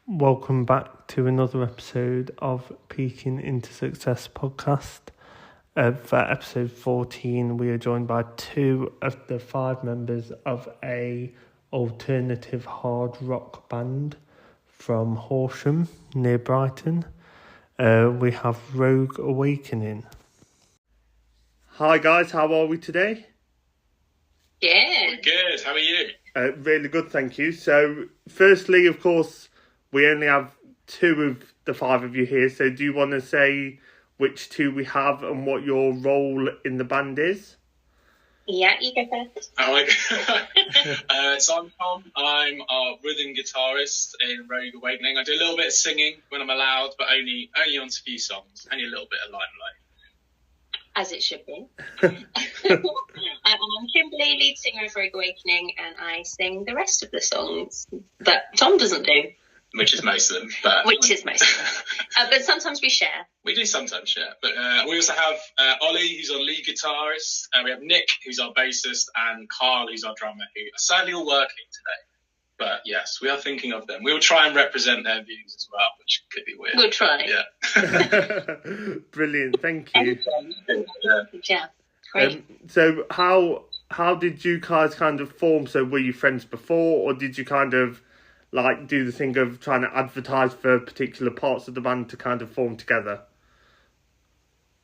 Welcome back to another episode of Peaking into Success podcast. For episode 14, we are joined by two of the 5 members of a alternative hard rock band from Horsham, near Brighton. We have Rogue Awakening. Hi guys, how are we today? Good. Good. How are you? Really good, thank you. So, firstly, of course, we only have 2 of the 5 of you here. So, do you want to say which 2 we have and what your role in the band is? Yeah, you go first. So I'm Tom. I'm a rhythm guitarist in Rogue Awakening. I do a little bit of singing when I'm allowed, but only on a few songs. Only a little bit of limelight. As it should be. I'm Kimberly, lead singer of Rogue Awakening, and I sing the rest of the songs that Tom doesn't do. Which is most of them. But sometimes we share. We do sometimes share. But we also have Ollie, who's our lead guitarist. We have Nick, who's our bassist, and Carl, who's our drummer, who are sadly all working today. But yes, we are thinking of them. We will try and represent their views as well, which could be weird. We'll try. Yeah. Brilliant, thank you. Yeah, great. So how did you guys kind of form? So were you friends before, or did you kind of like do the thing of trying to advertise for particular parts of the band to kind of form together?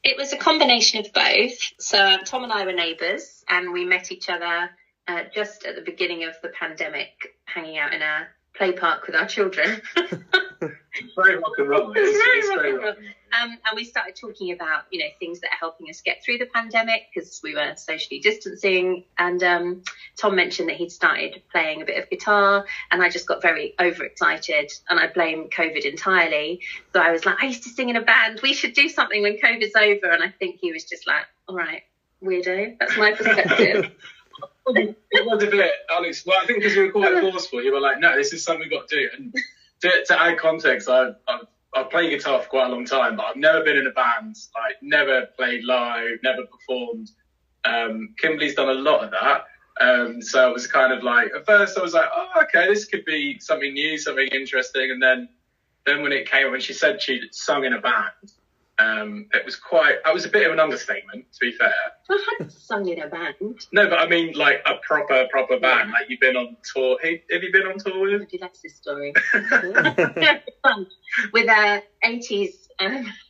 It was a combination of both. So Tom and I were neighbours, and we met each other just at the beginning of the pandemic, hanging out in a play park with our children. Very rock and roll. It's very rock and roll. And we started talking about, things that are helping us get through the pandemic, because we were socially distancing. And Tom mentioned that he'd started playing a bit of guitar, and I just got very overexcited, and I blamed COVID entirely. So I was like, I used to sing in a band. We should do something when COVID's over. And I think he was just like, all right, weirdo. That's my perspective. It was a bit, Alex. Well, I think because you were quite forceful, you were like, "No, this is something we've got to do." And to add context, I've played guitar for quite a long time, but I've never been in a band. Like, never played live, never performed. Kimberly's done a lot of that, so it was kind of like, at first I was like, "Oh, okay, this could be something new, something interesting." And then when she said she'd sung in a band. It was a bit of an understatement, to be fair. I hadn't sung in a band. No, but I mean, like, a proper band. Yeah. Like, you've been on tour. Hey, have you been on tour with? That's the story. Fun. With 80s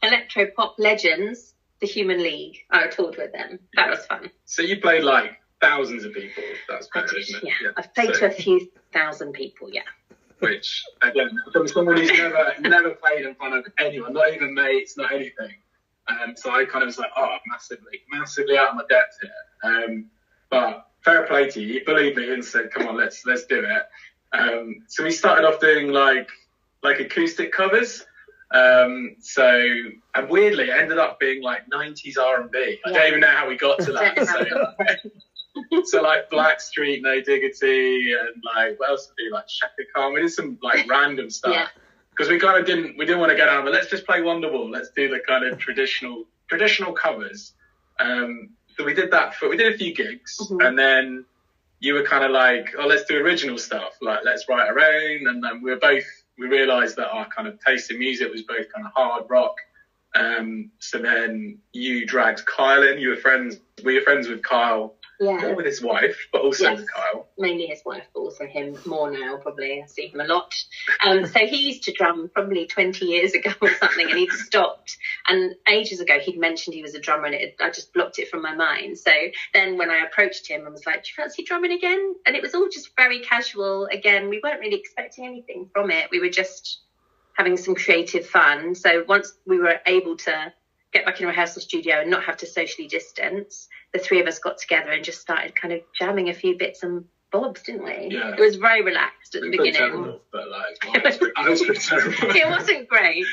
electro-pop legends, the Human League. I toured with them. That was fun. So you played, like, thousands of people. That's better, isn't it? Yeah. I've played to a few thousand people, yeah. Which, again, from someone who's never played in front of anyone, not even mates, not anything. So I kind of was like, massively out of my depth here. But fair play to you. You bullied me and said, come on, let's do it. So we started off doing like acoustic covers. And weirdly, it ended up being like 90s R&B. I don't even know how we got to that. So like Blackstreet, No Diggity, and like what else did we do? Like Shaka Khan. We did some like random stuff because we kind of didn't want to go down. But let's just play Wonderwall. Let's do the kind of traditional covers. So we did that. We did a few gigs, and then you were kind of like, oh, let's do original stuff. Like let's write our own. And then we realised that our kind of taste in music was both kind of hard rock. So then you dragged Kyle in. We were friends with Kyle. Yeah. Not with his wife, but also with Kyle. Mainly his wife, but also him more now, probably. I see him a lot. So he used to drum probably 20 years ago or something, and he'd stopped. And ages ago, he'd mentioned he was a drummer, and I just blocked it from my mind. So then when I approached him and was like, do you fancy drumming again? And it was all just very casual. Again, we weren't really expecting anything from it. We were just having some creative fun. So once we were able to get back in a rehearsal studio and not have to socially distance, the 3 of us got together and just started kind of jamming a few bits and bobs, didn't we? Yeah. It was very relaxed at the beginning. Terrible, but like, I was pretty terrible. It wasn't great.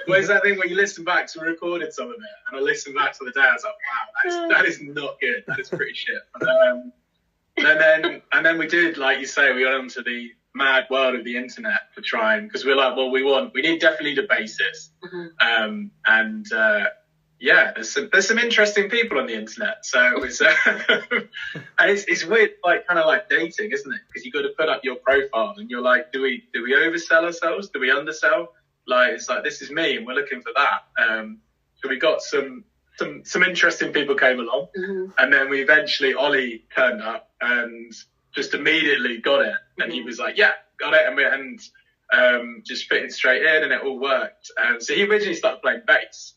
Well, it's that thing where you listen back to recorded some of it, and I listened back to the day, I was like, wow, that is not good. That is pretty shit. And then we did, like you say, we went onto the mad world of the internet for trying, because we're like, well, we definitely need a bassist. yeah, there's some interesting people on the internet. So it was, and it's weird, like kind of like dating, isn't it? Because you got to put up your profile, and you're like, do we oversell ourselves? Do we undersell? Like, it's like, this is me, and we're looking for that. So we got some interesting people came along, and then we eventually Ollie turned up and just immediately got it, and he was like, yeah, got it, and just fitted straight in, and it all worked. So he originally started playing bass.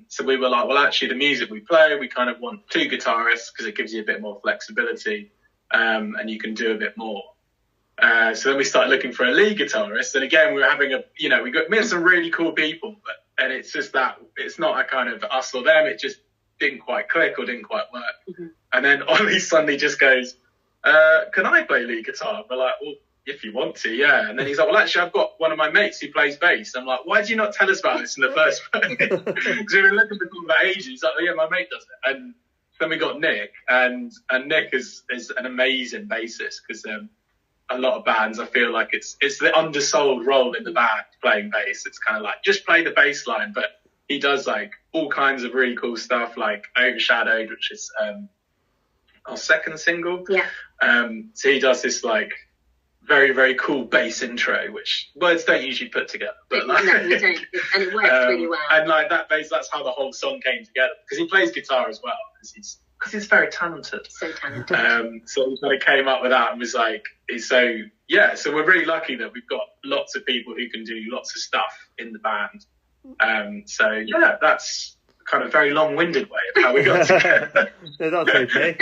So we were like, well, actually, the music we play, we kind of want 2 guitarists because it gives you a bit more flexibility, and you can do a bit more. So then we started looking for a lead guitarist, and again, we were having we met some really cool people, and it's just that it's not a kind of us or them. It just didn't quite click or didn't quite work. And then Ollie suddenly just goes, "Can I play lead guitar?" We're like, "Well, if you want to, yeah." And then he's like, "Well, actually, I've got one of my mates who plays bass." I'm like, "Why did you not tell us about this in the first place?" Because we've been looking for people for ages. He's like, "Oh, yeah, my mate does it." And then we got Nick, and Nick is an amazing bassist, because a lot of bands, I feel like it's the undersold role in the band, playing bass. It's kind of like, just play the bass line, but he does like all kinds of really cool stuff, like Overshadowed, which is our second single. Yeah. So he does this like very, very cool bass intro, which words don't usually put together. But like, no, you don't. And it works really well. And like that bass, that's how the whole song came together, because he plays guitar as well, because he's very talented. So talented. So we kind of came up with that and was like, so we're really lucky that we've got lots of people who can do lots of stuff in the band. So yeah, that's kind of very long-winded way of how we got together. No, that's okay.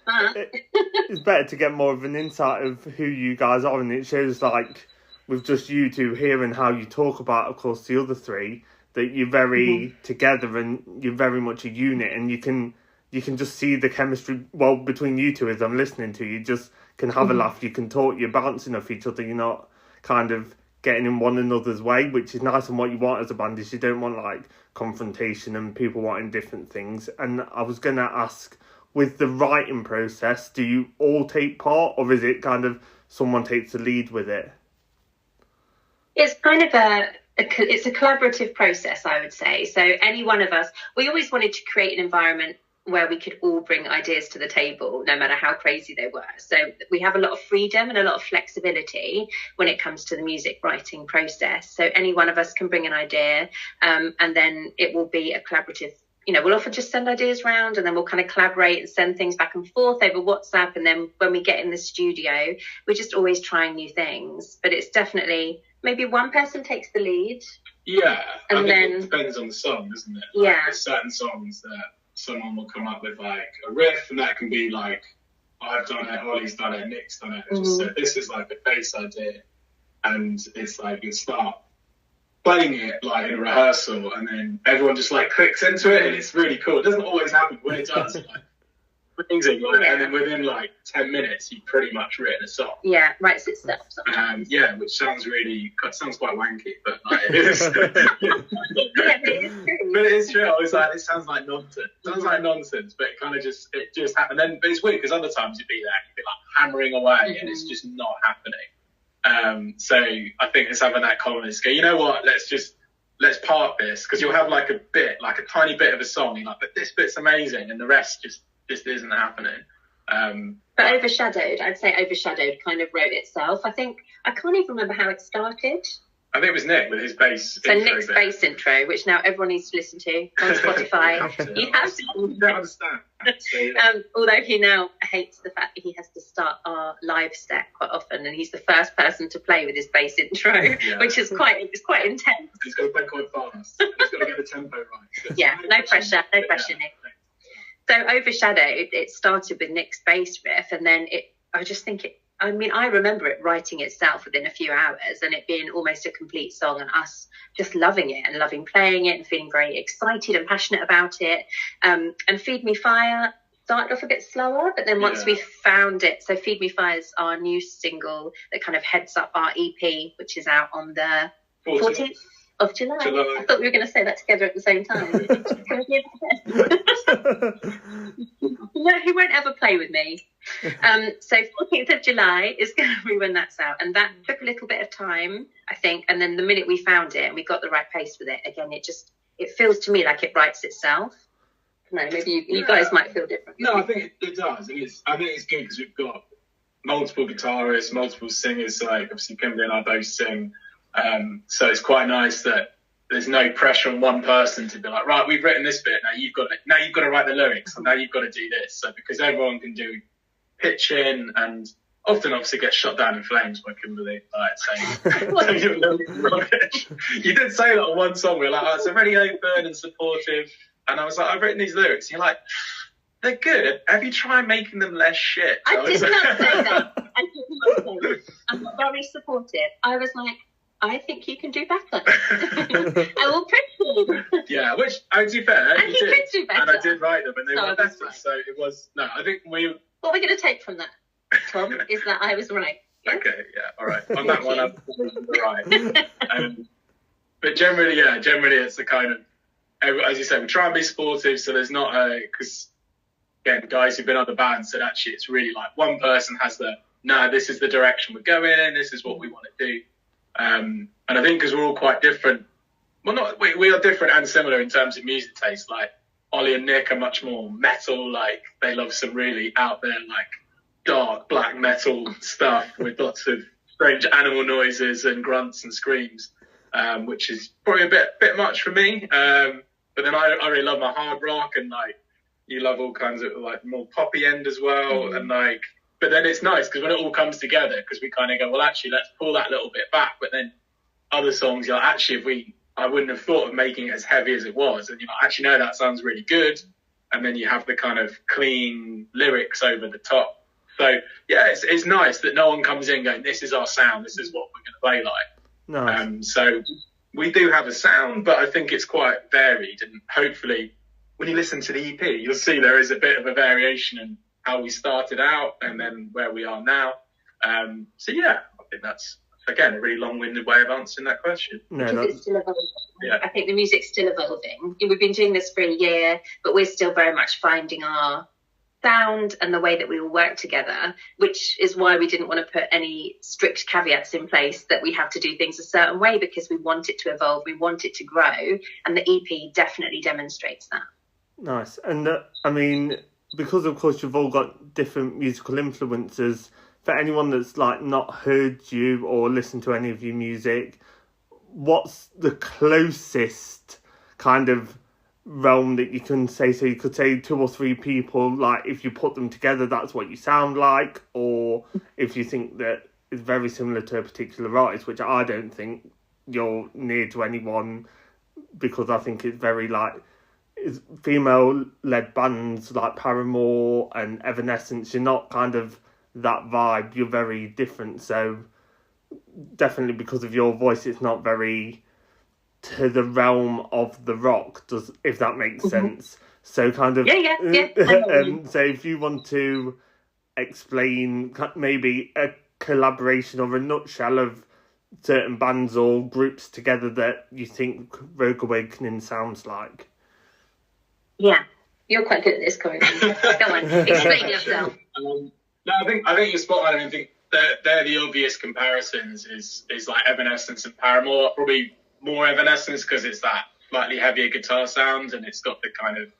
It's better to get more of an insight of who you guys are, and it shows, like, with just you two here and how you talk about, of course, the other 3, that you're very together and you're very much a unit, and you can just see the chemistry, well, between you two as I'm listening to you. Just can have a laugh, you can talk, you're bouncing off each other, you're not kind of getting in one another's way, which is nice. And what you want as a band is you don't want like confrontation and people wanting different things. And I was going to ask, with the writing process, do you all take part, or is it kind of someone takes the lead with it? It's kind of it's a collaborative process, I would say. So any one of us, we always wanted to create an environment where we could all bring ideas to the table, no matter how crazy they were. So we have a lot of freedom and a lot of flexibility when it comes to the music writing process. So any one of us can bring an idea, and then it will be a collaborative. We'll often just send ideas around, and then we'll kind of collaborate and send things back and forth over WhatsApp. And then when we get in the studio, we're just always trying new things. But it's definitely maybe one person takes the lead. Yeah, and I think then it depends on the song, doesn't it? Yeah. Like, there's certain songs that someone will come up with like a riff, and that can be like, I've done it, Ollie's done it, Nick's done it. Just said, this is like a bass idea, and it's like you start playing it like in a rehearsal, and then everyone just like clicks into it, and it's really cool. It doesn't always happen, when it does, like, brings it, like, and then within like 10 minutes, you've pretty much written a song. Yeah, writes itself. Which sounds quite wanky, but like, it is. Yeah, but it is true. But it is true. It's like, it sounds like nonsense. But it kind of just happened. But it's weird, because other times you'd be like hammering away, and it's just not happening. So I think it's having that confidence. Go, you know what? Let's park this, because you'll have like a tiny bit of a song, you're like, but this bit's amazing, and the rest just isn't happening. But I'd say Overshadowed kind of wrote itself. I think, I can't even remember how it started. I think it was Nick with his bass. So Nick's bass intro, which now everyone needs to listen to on Spotify. He has to. You don't understand. Although he now hates the fact that he has to start our live set quite often, and he's the first person to play with his bass intro, which is quite intense. He's got to play quite fast. He's got to get the tempo right. Yeah, no pressure, Nick. So Overshadowed, it started with Nick's bass riff, and then I remember it writing itself within a few hours, and it being almost a complete song, and us just loving it and loving playing it and feeling very excited and passionate about it. And Feed Me Fire started off a bit slower, but then once we found it, so Feed Me Fire is our new single that kind of heads up our EP, which is out on the 14th of July. I thought we were going to say that together at the same time. No, he won't ever play with me. So 14th of July is going to be when that's out, and that took a little bit of time, I think. And then the minute we found it and we got the right pace with it, again, it just it feels to me like it writes itself. No, maybe you guys might feel different. No, I think it does. I think it's good because we've got multiple guitarists, multiple singers. So, like, obviously Kimberly and I both sing. So it's quite nice that there's no pressure on one person to be like, right, we've written this bit. Now you've got to write the lyrics. And now you've got to do this. So because everyone can do pitching, and often obviously get shot down in flames by Kimberly, saying you did say that on one song. We were like, oh, it's really open and supportive. And I was like, I've written these lyrics. And you're like, they're good. Have you tried making them less shit? I did not say that. I'm not very supportive. I was like, I think you can do better. I will push you. Yeah, which, to be fair, and you could do better. And I did write them, and they were better. Right. So it was, no, I think What we're going to take from that, Tom, is that I was right. Yeah? Okay, yeah, all right. On that one, I'm right. But generally it's the kind of, as you said, we try and be supportive, so there's not because, again, guys who've been on the band said actually it's really like one person has this is the direction we're going in, this is what we want to do. And I think because we're all quite different, we are different and similar in terms of music taste. Like Ollie and Nick are much more metal, like they love some really out there, like dark black metal stuff with lots of strange animal noises and grunts and screams, which is probably a bit much for me. But then I really love my hard rock, and like you love all kinds of like more poppy end as well, and like. But then it's nice because when it all comes together, because we kind of go, well, actually, let's pull that little bit back. But then other songs, you're like, actually, I wouldn't have thought of making it as heavy as it was. And you're like, actually, no, that sounds really good. And then you have the kind of clean lyrics over the top. So, yeah, it's nice that no one comes in going, this is our sound, this is what we're going to play like. Nice. So we do have a sound, but I think it's quite varied. And hopefully, when you listen to the EP, you'll see there is a bit of a variation in how we started out and then where we are now. So yeah, I think that's, again, a really long-winded way of answering that question. It's still evolving. Yeah. I think the music's still evolving. We've been doing this for a year, but we're still very much finding our sound and the way that we will work together, which is why we didn't want to put any strict caveats in place that we have to do things a certain way, because we want it to evolve, we want it to grow, and the EP definitely demonstrates that. Nice. And I mean, because of course you've all got different musical influences, for anyone that's like not heard you or listened to any of your music, what's the closest kind of realm that you can say? So you could say 2 or 3 people, like if you put them together, that's what you sound like, or if you think that it's very similar to a particular artist, which I don't think you're near to anyone, because I think it's very like, it's female-led bands like Paramore and Evanescence. You're not kind of that vibe. You're very different. So definitely because of your voice, it's not very to the realm of the rock, if that makes sense. So kind of... Yeah. So if you want to explain maybe a collaboration or a nutshell of certain bands or groups together that you think Rogue Awakening sounds like. Yeah, you're quite good at this, Corey. Go on, explain yourself. No, I think you're spot on. I think they're the obvious comparisons is like Evanescence and Paramore. Probably more Evanescence because it's that slightly heavier guitar sound and it's got the kind of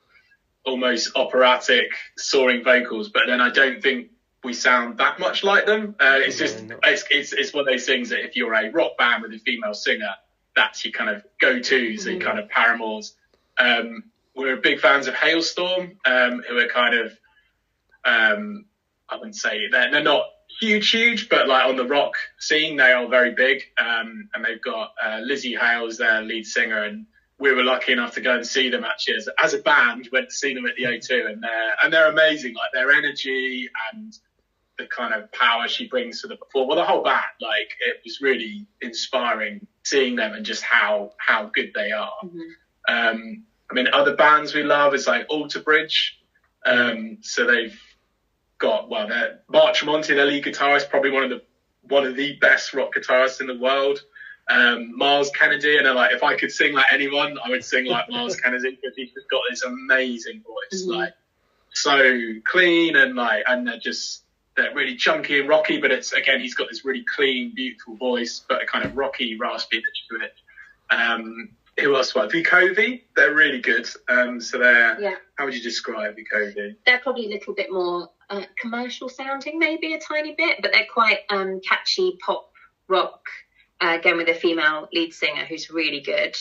almost operatic soaring vocals. But then I don't think we sound that much like them. It's just it's one of those things that if you're a rock band with a female singer, that's your kind of go-to. So kind of Paramore's. We're big fans of Hailstorm, who are kind of, I wouldn't say they're not huge, but like on the rock scene, they are very big. And they've got Lizzie Hales, their lead singer, and we were lucky enough to go and see them actually as a band. Went to see them at the O2, and they're amazing. Like their energy and the kind of power she brings to the performance. Well, the whole band, like it was really inspiring seeing them and just how good they are. I mean, other bands we love is like Alter Bridge. So they've got, they're Mark Tremonti, their lead guitarist, probably one of the best rock guitarists in the world. Miles Kennedy, and like if I could sing like anyone, I would sing like Miles Kennedy because he's just got this amazing voice, like so clean and they're really chunky and rocky. But it's again, he's got this really clean, beautiful voice, but a kind of rocky, raspy pitch to it. Who else? What? Vukovi, they're really good. So they're, how would you describe Vukovi? They're probably a little bit more commercial sounding, maybe a tiny bit, but they're quite catchy pop rock, again with a female lead singer who's really good.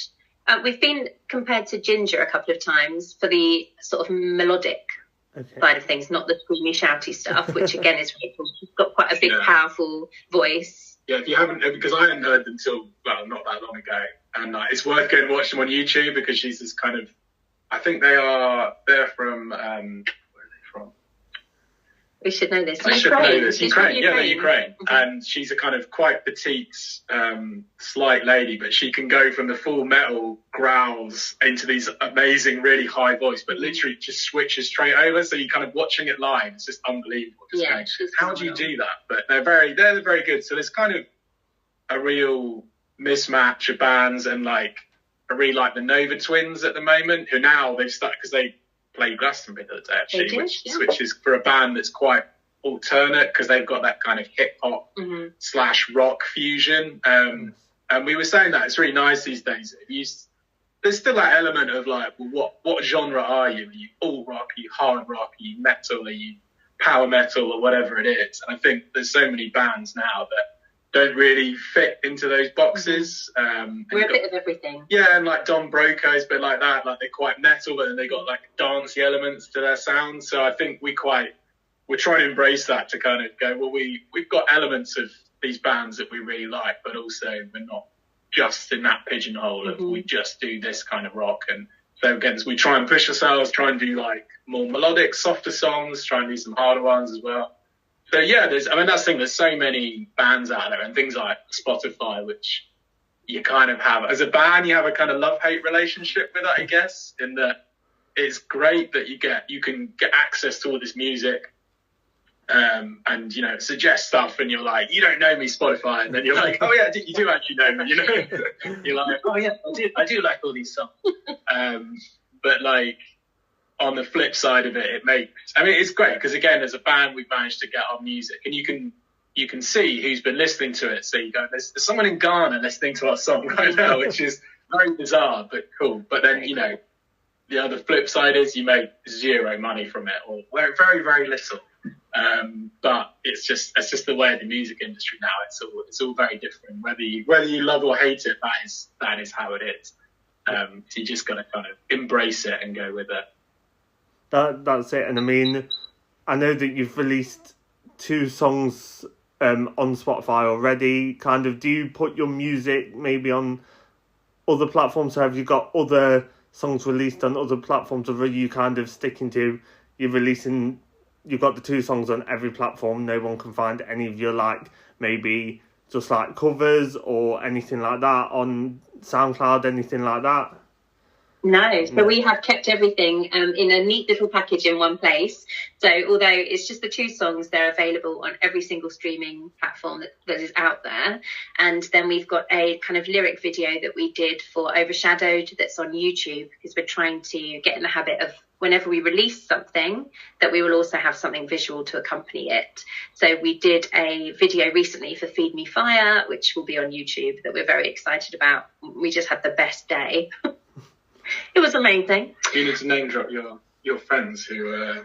We've been compared to Ginger a couple of times for the sort of melodic side of things, not the screamy, shouty stuff, which again is really cool. She's got quite a big, powerful voice. Yeah, if you haven't, because I hadn't heard them till, well, not that long ago. And it's worth going and watching them on YouTube because she's this kind of, I think they're from, where are they from? We should know this. I should know this. Ukraine. Yeah, they're Ukraine. Mm-hmm. And she's a kind of quite petite, slight lady, but she can go from the full metal growls into these amazing, really high voice, but literally just switches straight over. So you're kind of watching it live. It's just unbelievable. Just going, how do you do that? But they're very good. So there's kind of a real mismatch of bands, and like I really like the Nova Twins at the moment, who now they've started because they played Glastonbury the other day actually, which is for a band that's quite alternate because they've got that kind of hip hop / rock fusion. And we were saying that it's really nice these days. There's still that element of like, well, what genre are you? Are you alt rock? Are you hard rock? Are you metal? Are you power metal or whatever it is? And I think there's so many bands now that don't really fit into those boxes. We're a bit of everything. Yeah, and like Don Broco's a bit like that. Like they're quite metal, but then they got like dancey elements to their sound. So I think we're trying to embrace that to kind of go, well, we've got elements of these bands that we really like, but also we're not just in that pigeonhole of we just do this kind of rock. And so again, we try and push ourselves, try and do like more melodic, softer songs, try and do some harder ones as well. So yeah, that's the thing. There's so many bands out there, and things like Spotify, which you kind of have as a band, you have a kind of love-hate relationship with it, I guess. In that it's great that you can get access to all this music, and suggest stuff, and you're like, you don't know me, Spotify, and then you're like, oh yeah, you do actually know me, You're like, oh yeah, I do like all these songs, but like. On the flip side of it, it's great because again, as a band, we've managed to get our music, and you can see who's been listening to it. So you go, there's someone in Ghana listening to our song right now, which is very bizarre but cool. But then the other flip side is you make zero money from it, or very very little. But it's just the way of the music industry now. It's all very different. Whether you love or hate it, that is how it is. So you just got to kind of embrace it and go with it. That's it. And I know that you've released 2 songs on Spotify already. Kind of, do you put your music maybe on other platforms? So have you got other songs released on other platforms, or are you kind of sticking to you've got the 2 songs on every platform? No one can find any of your like maybe just like covers or anything like that on SoundCloud, anything like that? No, so we have kept everything in a neat little package in one place. So although it's just the 2 songs, they're available on every single streaming platform that is out there. And then we've got a kind of lyric video that we did for Overshadowed that's on YouTube, because we're trying to get in the habit of whenever we release something, that we will also have something visual to accompany it. So we did a video recently for Feed Me Fire, which will be on YouTube, that we're very excited about. We just had the best day. It was amazing. You need to name drop your friends who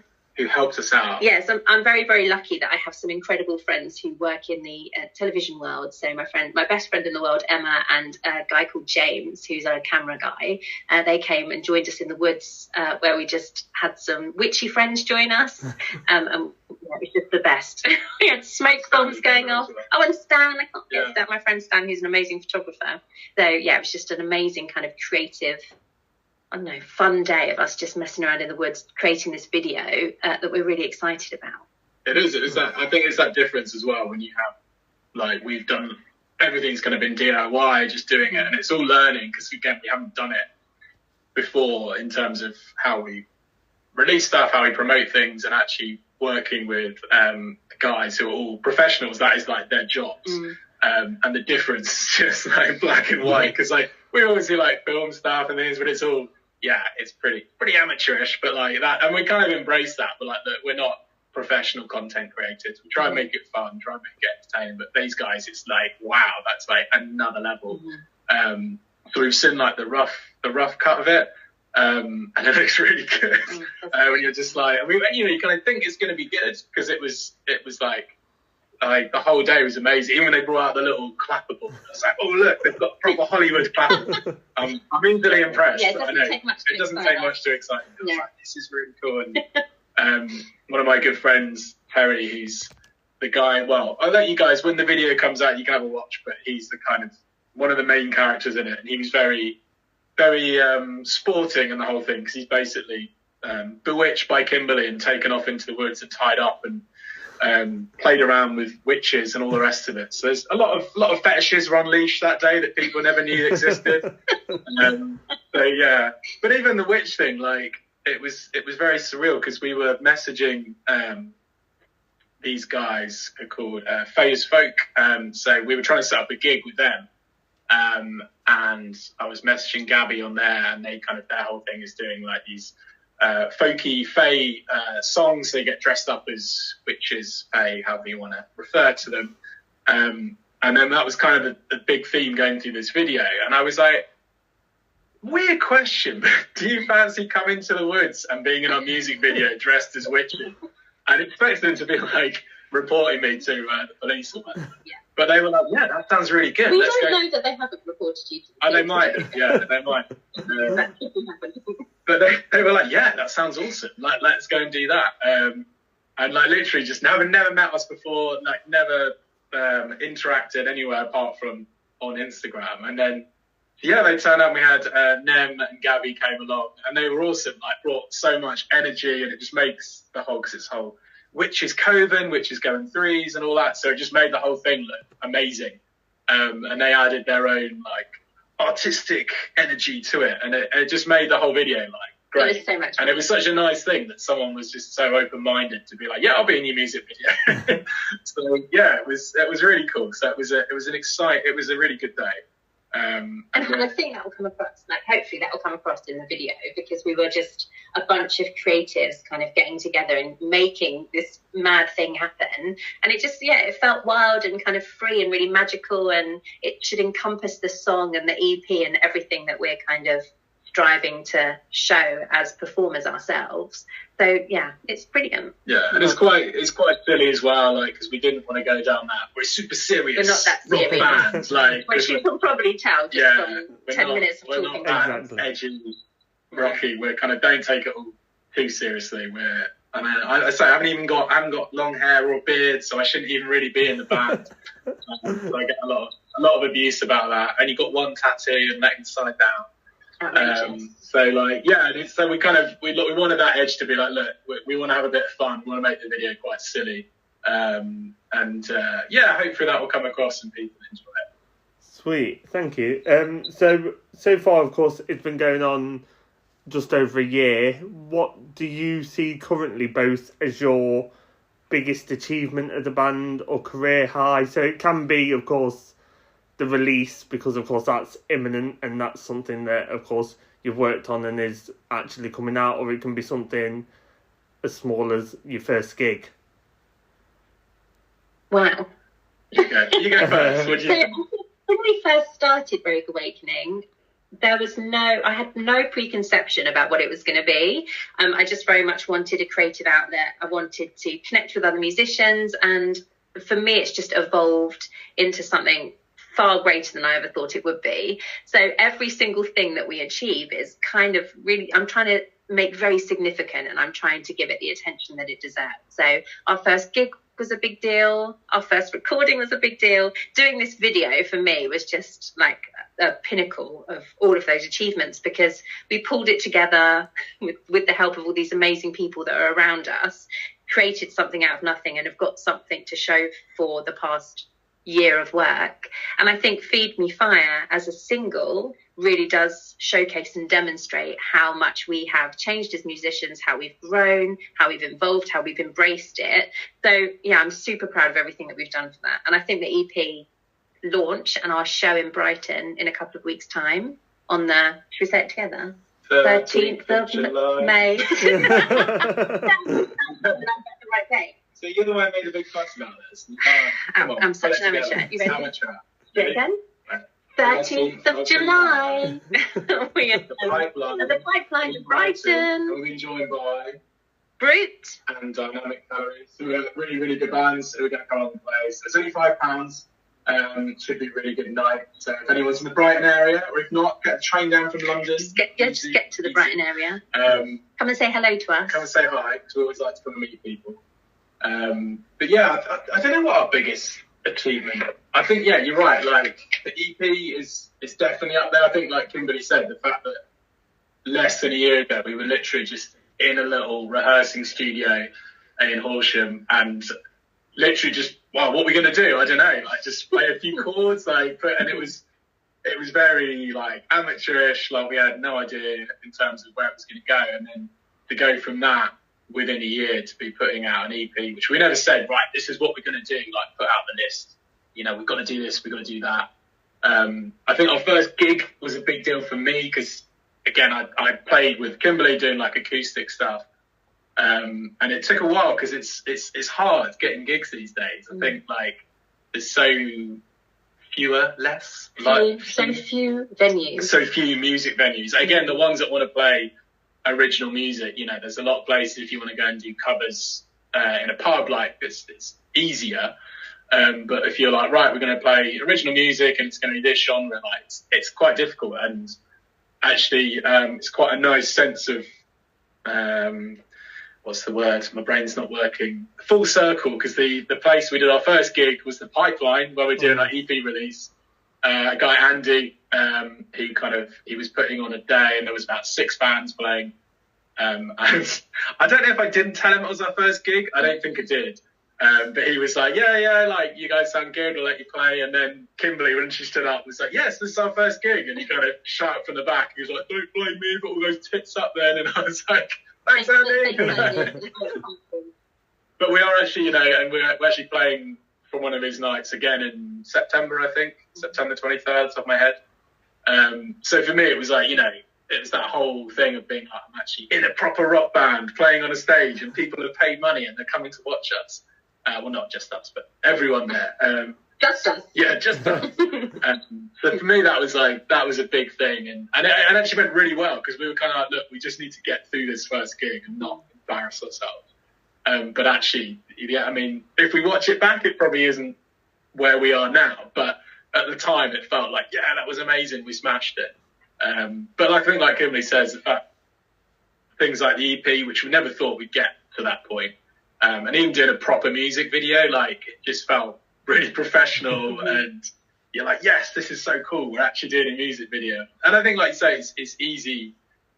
helped us out. Yes, I'm very, very lucky that I have some incredible friends who work in the television world. So my best friend in the world, Emma, and a guy called James, who's a camera guy, they came and joined us in the woods where we just had some witchy friends join us. And it was just the best. We had smoke bombs going off. Oh, and Stan, I can't forget Stan, my friend Stan, who's an amazing photographer. So yeah, it was just an amazing kind of creative, fun day of us just messing around in the woods, creating this video that we're really excited about. It is. I think it's that difference as well when you have, like, we've done, everything's kind of been DIY, just doing it, and it's all learning because, again, we haven't done it before in terms of how we release stuff, how we promote things, and actually working with guys who are all professionals. That is like their jobs. And the difference is just like black and white, because like we always do like film stuff and things, but it's all it's pretty amateurish, but like that, and we kind of embrace that. But like that, we're not professional content creators. We try and make it fun, try and make it entertaining. But these guys, it's like wow, that's like another level. So we've seen like the rough cut of it, and it looks really good. When you're just like, I mean, you know, you kind of think it's going to be good because it was like the whole day was amazing. Even when they brought out the little clapper board, I was like, oh look, they've got proper Hollywood clappers. I'm easily impressed. Yeah, it doesn't take much to excite me. I was like, this is really cool. And one of my good friends, Perry, he's the guy. Well, I'll let you guys, when the video comes out, you can have a watch. But he's the kind of one of the main characters in it, and he was very, very sporting in the whole thing because he's basically bewitched by Kimberly and taken off into the woods and tied up and played around with witches and all the rest of it. So there's a lot of fetishes were unleashed that day that people never knew existed. So yeah, but even the witch thing, like it was very surreal because we were messaging these guys called Phase Folk. So we were trying to set up a gig with them. And I was messaging Gabby on there, and their whole thing is doing like these folky fae songs. They get dressed up as witches, fae, however you want to refer to them. And then that was kind of the big theme going through this video. And I was like, weird question, but do you fancy coming to the woods and being in our music video dressed as witches? And expect them to be like reporting me to the police or whatever. Yeah. But they were like, yeah, that sounds really good. We don't know that they haven't reported you to the police. They might have, yeah, they might. But they were like, yeah, that sounds awesome. Like, let's go and do that. And like literally just never met us before, like never interacted anywhere apart from on Instagram. And then, yeah, they turned up. We had Nem and Gabby came along, and they were awesome. Like, brought so much energy, and it just makes the whole, because it's whole witches coven, witches going threes, and all that. So it just made the whole thing look amazing. And they added their own like artistic energy to it, and it just made the whole video like great. It was so much fun. And it was such a nice thing that someone was just so open-minded to be like, yeah, I'll be in your music video. So yeah, it was really cool. So it was a really good day. And I think that will come across, like hopefully that will come across in the video, because we were just a bunch of creatives kind of getting together and making this mad thing happen. And it just, it felt wild and kind of free and really magical, and it should encompass the song and the EP and everything that we're kind of striving to show as performers ourselves. So yeah, it's brilliant. Yeah, and it's quite silly as well, like, because we didn't want to go down that. We're super serious. We're not that serious. Rock band, like, which you can probably tell just from 10 minutes of talking about it. We're not that edgy, rocky. We're kind of don't take it all too seriously. I haven't got long hair or beard, so I shouldn't even really be in the band. So I get a lot of abuse about that. I only got one tattoo and that inside down. So like, yeah, so we wanted that edge to be like, look, we want to have a bit of fun. We want to make the video quite silly. Hopefully that will come across and people enjoy it. Sweet, thank you. So far, of course, it's been going on just over a year. What do you see currently both as your biggest achievement of the band or career high? So it can be, of course, the release, because of course that's imminent and that's something that of course you've worked on and is actually coming out, or it can be something as small as your first gig. Wow. You go first. When we first started Rogue Awakening, I had no preconception about what it was going to be. I just very much wanted a creative outlet. I wanted to connect with other musicians, and for me it's just evolved into something far greater than I ever thought it would be. So every single thing that we achieve is kind of really, I'm trying to make very significant, and I'm trying to give it the attention that it deserves. So our first gig was a big deal. Our first recording was a big deal. Doing this video for me was just like a pinnacle of all of those achievements, because we pulled it together with the help of all these amazing people that are around us, created something out of nothing, and have got something to show for the past year of work. And I think Feed Me Fire as a single really does showcase and demonstrate how much we have changed as musicians, how we've grown, how we've evolved, how we've embraced it. So yeah, I'm super proud of everything that we've done for that. And I think the EP launch and our show in Brighton in a couple of weeks' time on the, should we say it together? 13th of May. That's the right date. So you're the one who made a big fuss about this. I'm such an amateur. You ready? Amateur. Do it again? 13th of July. We are the Pipeline. at the Pipeline in Brighton. And we've been joined by Brute. and Dynamic Calories. So we've got really, really good bands who are going to come on and play. So it's only £5. Should be a really good night. So if anyone's in the Brighton area, or if not, get a train down from London. Just get to the Brighton area. Come Come and say hello to us. and say hi, because we always like to come and meet people. But yeah, I don't know what our biggest achievement. I think, yeah, you're right. Like, the EP is definitely up there. I think, like Kimberly said, the fact that less than a year ago we were literally just in a little rehearsing studio in Horsham and literally just, wow, what are we going to do? I don't know. Like, just play a few chords, and it was very like amateurish. Like, we had no idea in terms of where it was going to go, and then to go from that within a year to be putting out an EP, which we never said, right, this is what we're going to do, like put out the list, you know, we've got to do this, we've got to do that. I think our first gig was a big deal for me because, again, I played with Kimberly doing like acoustic stuff, and it took a while because it's hard getting gigs these days. I think like there's so few music venues. Again, the ones that want to play original music, you know, there's a lot of places if you want to go and do covers in a pub, like it's easier. But if you're like, right, we're going to play original music and it's going to be this genre, like it's quite difficult. And actually, it's quite a nice sense of what's the word? My brain's not working. Full circle, because the place we did our first gig was the Pipeline, where we're doing our EP release. A guy, Andy, he was putting on a day, and there was about 6 bands playing. And I don't know if I didn't tell him it was our first gig. I don't think I did. But he was like, yeah, like, you guys sound good, I'll let you play. And then Kimberly, when she stood up, was like, yes, this is our first gig. And he kind of shouted from the back. He was like, don't blame me, got all those tits up then. And I was like, thanks, Andy. But we are actually, you know, and we're actually playing for one of his nights again in September, I think, September 23rd, top of my head. So for me, it was like, you know, it was that whole thing of being like, I'm actually in a proper rock band playing on a stage and people have paid money and they're coming to watch us. Well, not just us, but everyone there. Just us. Yeah, just us. So for me, that was a big thing. And it actually went really well because we were kind of like, look, we just need to get through this first gig and not embarrass ourselves. But actually, yeah, I mean, if we watch it back, it probably isn't where we are now. But at the time, it felt like, yeah, that was amazing. We smashed it. But I think, like Kimberly says, the fact things like the EP, which we never thought we'd get to that point, and even doing a proper music video, like, it just felt really professional. And you're like, yes, this is so cool. We're actually doing a music video. And I think, like you say, it's easy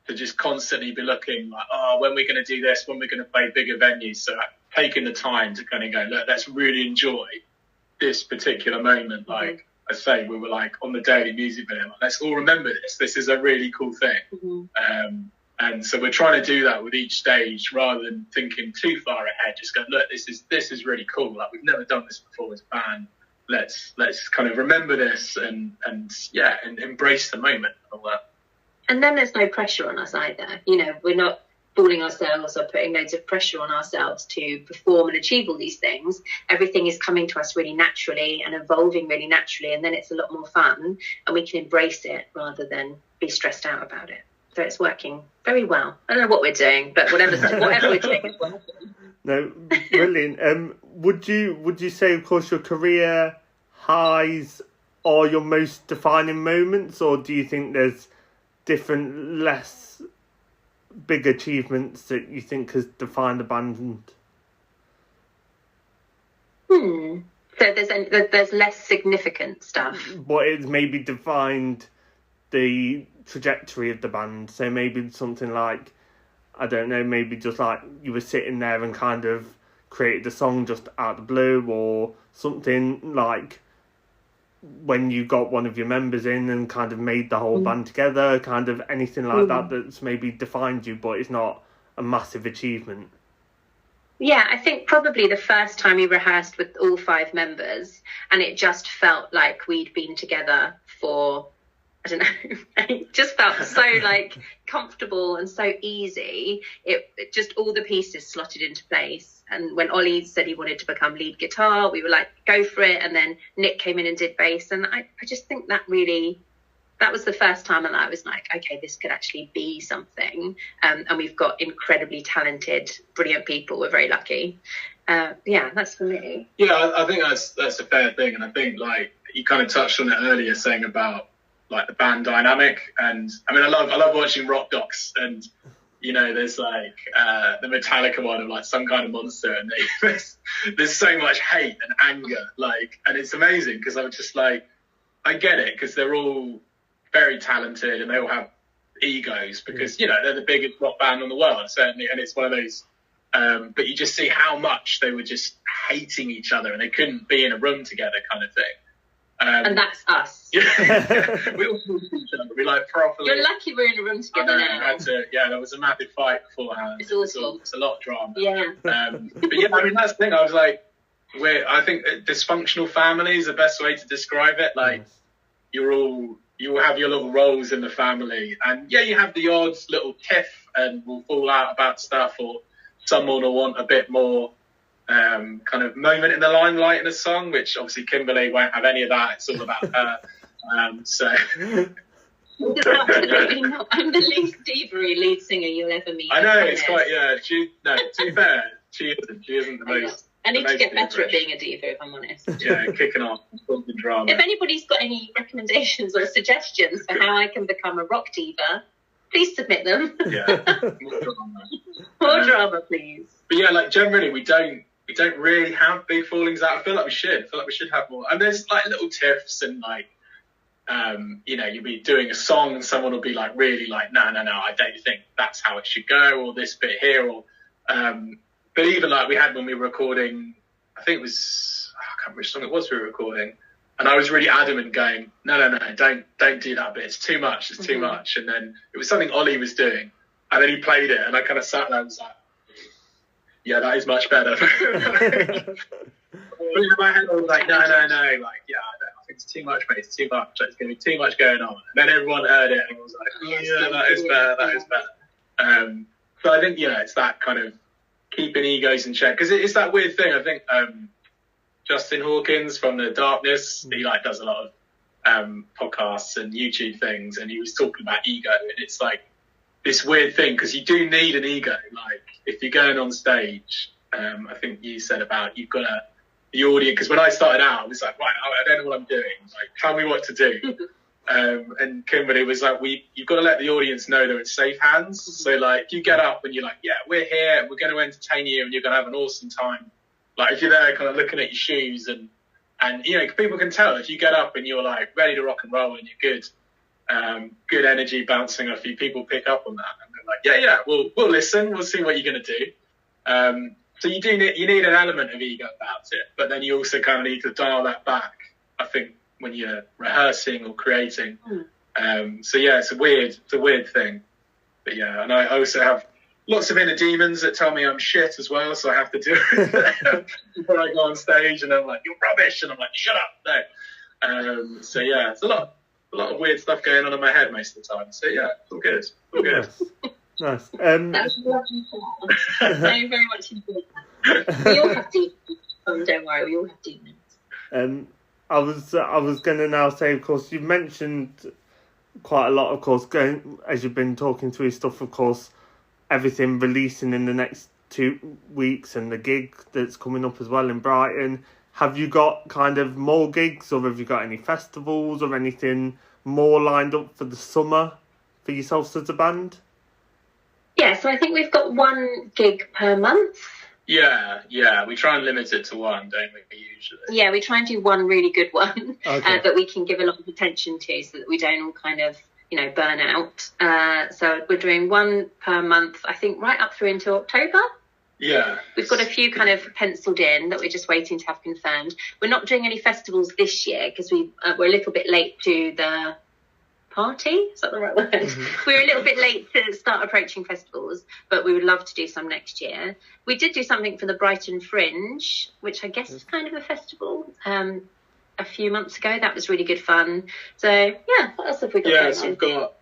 to just constantly be looking like, oh, when we're going to do this, when we're going to play bigger venues. So taking the time to kind of go, look, let's really enjoy this particular moment. Like I say, we were like on the daily music video, like, let's all remember this. This is a really cool thing. And so we're trying to do that with each stage rather than thinking too far ahead. Just go, look, this is really cool. Like, we've never done this before as a band. Let's kind of remember this and embrace the moment and all that. And then there's no pressure on us either. You know, we're not fooling ourselves or putting loads of pressure on ourselves to perform and achieve all these things. Everything is coming to us really naturally and evolving really naturally, and then it's a lot more fun and we can embrace it rather than be stressed out about it. So it's working very well. I don't know what we're doing, but whatever we're doing is working. No, brilliant. Would you say, of course, your career highs are your most defining moments, or do you think there's different, less big achievements that you think has defined the band? So there's less significant stuff. What is maybe defined the trajectory of the band? So maybe something like, I don't know, maybe just like you were sitting there and kind of created a song just out of the blue, or something like when you got one of your members in and kind of made the whole band together, kind of anything like that that's maybe defined you, but it's not a massive achievement. Yeah, I think probably the first time we rehearsed with all 5 members and it just felt like we'd been together for I don't know, it just felt so like comfortable and so easy. It just, all the pieces slotted into place. And when Ollie said he wanted to become lead guitar, we were like, go for it. And then Nick came in and did bass. And I just think that was the first time that I was like, okay, this could actually be something. And we've got incredibly talented, brilliant people. We're very lucky. That's for me. Yeah, I think that's a fair thing. And I think, like, you kind of touched on it earlier, saying about like the band dynamic. And I mean, I love watching rock docs, and you know, there's like the Metallica one of like Some Kind of Monster, and there's so much hate and anger, like, and it's amazing because I'm just like, I get it, because they're all very talented and they all have egos, because you know, they're the biggest rock band in the world, certainly, and it's one of those but you just see how much they were just hating each other and they couldn't be in a room together, kind of thing. And that's us. Yeah, we all talk to each other. We like properly. You're lucky we're in a room together now. There was a massive fight beforehand. It's awesome. It's a lot of drama. Yeah. But yeah, I mean, that's the thing. I was like, I think dysfunctional family is the best way to describe it. Like, you all have your little roles in the family, and yeah, you have the odd little tiff, and we'll fall out about stuff, or someone will want a bit more kind of moment in the limelight in a song, which obviously Kimberly won't have any of that. It's all about her. So absolutely not. I'm the least diva-y lead singer you'll ever meet. I know, it's quite, to be fair, she isn't the most. I need to get better at being a diva, if I'm honest. Yeah, kicking off the drama. If anybody's got any recommendations or suggestions for how I can become a rock diva, please submit them. Yeah. More drama, please. But yeah, like, generally we don't really have big fallings out. I feel like we should have more. And there's like little tiffs, and like, you know, you'll be doing a song and someone will be like, really like, no, I don't think that's how it should go, or this bit here, or but even like we had when we were recording, I think it was, I can't remember which song it was we were recording, and I was really adamant going, no, don't do that bit, it's too much, too much. And then it was something Ollie was doing, and then he played it, and I kind of sat there and was like, yeah, that is much better. But in my head I was like, no, like, yeah, I think it's too much, mate, it's too much, it's going to be too much going on. And then everyone heard it and was like, oh, yeah, that is better. So I think, you know, it's that kind of keeping egos in check, because it's that weird thing. I think Justin Hawkins from The Darkness, he like does a lot of podcasts and YouTube things, and he was talking about ego, and it's like this weird thing, because you do need an ego. Like, if you're going on stage, I think you said about you've got the audience, because when I started out, I was like, right, I don't know what I'm doing. Like, tell me what to do. And Kimberly was like, you've got to let the audience know they're in safe hands. So, like, you get up and you're like, yeah, we're here, we're going to entertain you, and you're going to have an awesome time. Like, if you're there kind of looking at your shoes, and you know, people can tell if you get up and you're like ready to rock and roll and you're good energy bouncing off you, people pick up on that, and they're like, yeah, we'll listen, we'll see what you're going to do. So you need an element of ego about it, but then you also kind of need to dial that back, I think, when you're rehearsing or creating. So yeah, it's a weird thing. But yeah, and I also have lots of inner demons that tell me I'm shit as well, so I have to do it before I go on stage, and I'm like, you're rubbish, and I'm like, shut up, no. So yeah, it's a lot of weird stuff going on in my head most of the time. So yeah, it's all good. Nice. That's lovely. Very, very much enjoyed that. We all have demons. Don't worry, we all have demons. I was going to now say, of course, you've mentioned quite a lot, of course, going as you've been talking through stuff, of course, everything releasing in the next 2 weeks and the gig that's coming up as well in Brighton. Have you got kind of more gigs, or have you got any festivals or anything more lined up for the summer for yourselves as a band? Yeah, so I think we've got one gig per month. Yeah, we try and limit it to one, don't we, usually? Yeah, we try and do one really good one that we can give a lot of attention to, so that we don't all kind of, you know, burn out. So we're doing one per month, I think, right up through into October. Yeah. We've got a few kind of penciled in that we're just waiting to have confirmed. We're not doing any festivals this year because we're a little bit late to the party. Is that the right word? Mm-hmm. We're a little bit late to start approaching festivals, but we would love to do some next year. We did do something for the Brighton Fringe, which I guess is kind of a festival. a few months ago. That was really good fun. So yeah, what else have we got? Yeah, so we've got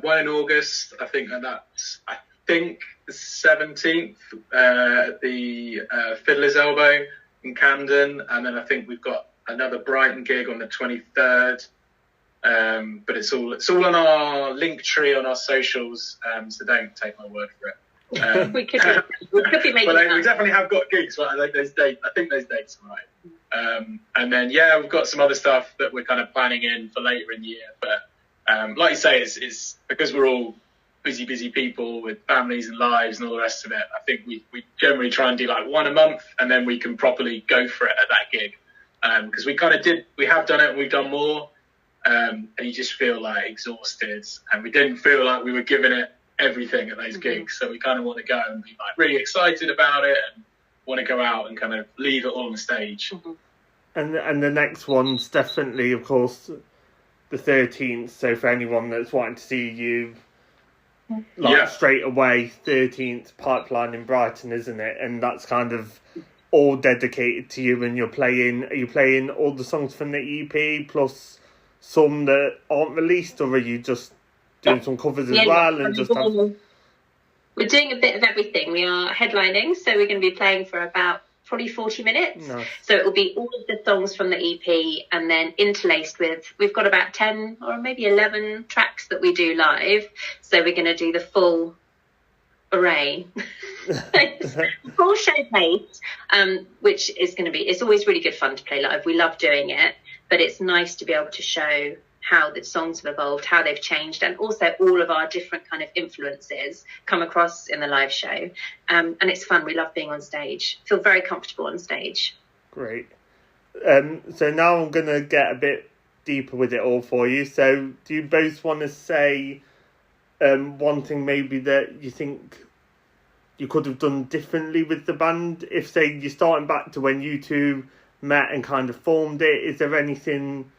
one in August. I think the 17th at the Fiddler's Elbow in Camden, and then I think we've got another Brighton gig on the 23rd. But it's all on our link tree on our socials, so don't take my word for it. we could be making but we definitely have got gigs. Right? I think those dates are right. And then we've got some other stuff that we're kind of planning in for later in the year. But like you say, it's because we're all busy people with families and lives and all the rest of it. I think we generally try and do like one a month, and then we can properly go for it at that gig. Because we have done it and we've done more. And you just feel like exhausted, and we didn't feel like we were giving it everything at those gigs, so we kind of want to go and be like really excited about it and want to go out and kind of leave it all on the stage. And the next one's definitely, of course, the 13th, so for anyone that's wanting to see you straight away, 13th Pipeline in Brighton, isn't it? And that's kind of all dedicated to you, and are you playing all the songs from the EP plus some that aren't released, or are you just doing some covers as well? And just we're doing a bit of everything. We are headlining, so we're going to be playing for about probably 40 minutes. Nice. So it will be all of the songs from the EP, and then interlaced with, we've got about 10 or maybe 11 tracks that we do live. So we're going to do the full array, full showcase, which is going to be, it's always really good fun to play live. We love doing it, but it's nice to be able to show how the songs have evolved, how they've changed, and also all of our different kind of influences come across in the live show. And it's fun. We love being on stage. Feel very comfortable on stage. Great. So now I'm going to get a bit deeper with it all for you. So do you both want to say one thing maybe that you think you could have done differently with the band? If, say, you're starting back to when you two met and kind of formed it, is there anything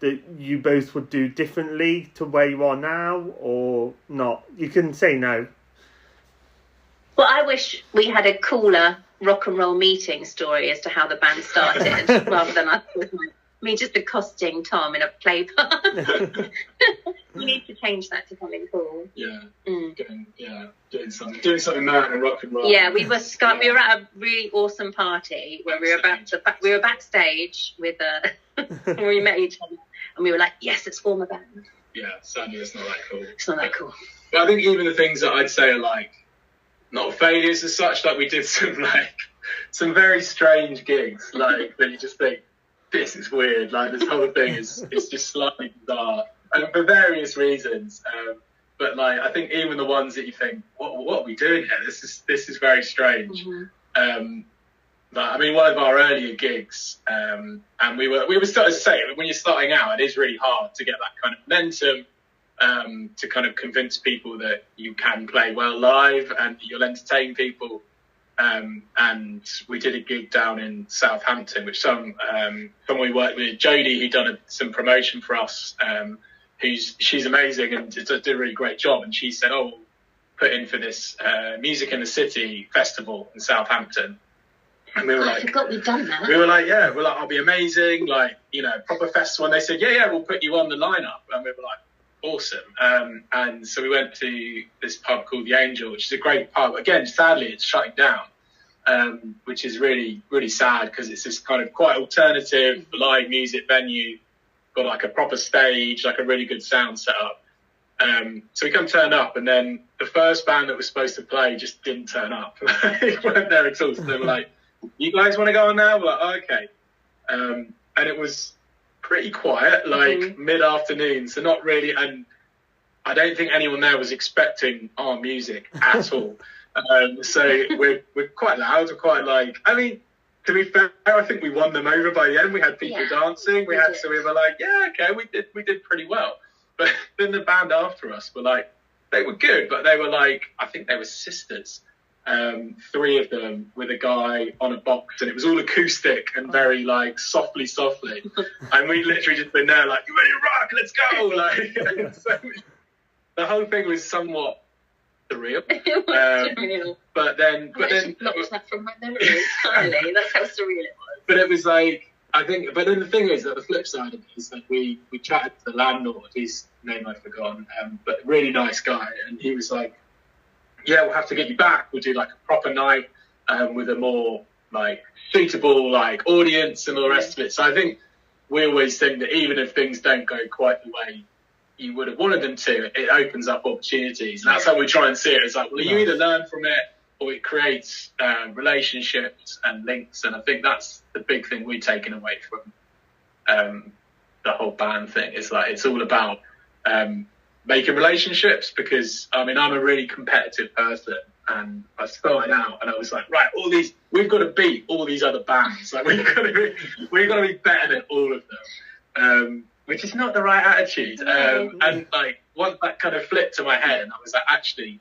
that you both would do differently to where you are now, or not? You can say no. Well, I wish we had a cooler rock and roll meeting story as to how the band started, rather than us with just accosting Tom in a play park. We need to change that to something cool. Yeah, doing something mad and rock and roll. Yeah, we were at a really awesome party where we were backstage with when we met each other, and we were like, yes, let's form a band. Yeah, sadly it's not that cool. It's not that cool. But I think even the things that I'd say are like not failures as such, like we did some very strange gigs, like that you just think, this is weird, like this whole thing is just slightly bizarre, and for various reasons. But like I think even the ones that you think, what are we doing here? This is very strange. Mm-hmm. But I mean, one of our earlier gigs, and we were starting to say, when you're starting out, it is really hard to get that kind of momentum, to kind of convince people that you can play well live and that you'll entertain people. And we did a gig down in Southampton, which someone we worked with, Jodie, who done some promotion for us. She's amazing and did a really great job. And she said, "Oh, we'll put in for this Music in the City festival in Southampton." And we were like, I forgot we'd done that. We were like, yeah, we're like, I'll be amazing, like, you know, proper festival. And they said, yeah, we'll put you on the lineup. And we were like, awesome. And so we went to this pub called The Angel, which is a great pub. Again, sadly, it's shutting down, which is really, really sad because it's this kind of quite alternative live music venue, got like a proper stage, like a really good sound setup. So we turn up, and then the first band that was supposed to play just didn't turn up. They weren't there at all. So they were like, you guys want to go on now? We're like, oh, okay. And it was pretty quiet, like mid-afternoon, so not really, and I don't think anyone there was expecting our music at all. So we're quite loud, we're quite like, I mean, to be fair, I think we won them over by the end. We had people dancing, we were like, yeah, okay, we did pretty well. But then the band after us were like, they were good, but they were like, I think they were sisters. 3 of them with a guy on a box, and it was all acoustic and very like softly, and we literally just been there like, you ready to rock, let's go, like. So the whole thing was somewhat surreal. It was surreal. But then blocked that from my memory entirely. That's how surreal it was. But it was like, I think, but then the thing is that the flip side of it is that we chatted to the landlord, his name I've forgotten, but really nice guy, and he was like, yeah, we'll have to get you back. We'll do like a proper night with a more like suitable like audience and all the rest of it. So I think we always think that even if things don't go quite the way you would have wanted them to, it opens up opportunities. And that's how we try and see it. It's like, well, you either learn from it or it creates relationships and links. And I think that's the big thing we've taken away from the whole band thing. It's like, it's all about making relationships, because I mean, I'm a really competitive person, and I started out and I was like, right, we've got to beat all these other bands. Like we've got to be better than all of them. Which is not the right attitude. And like once that kind of flipped to my head, and I was like, actually,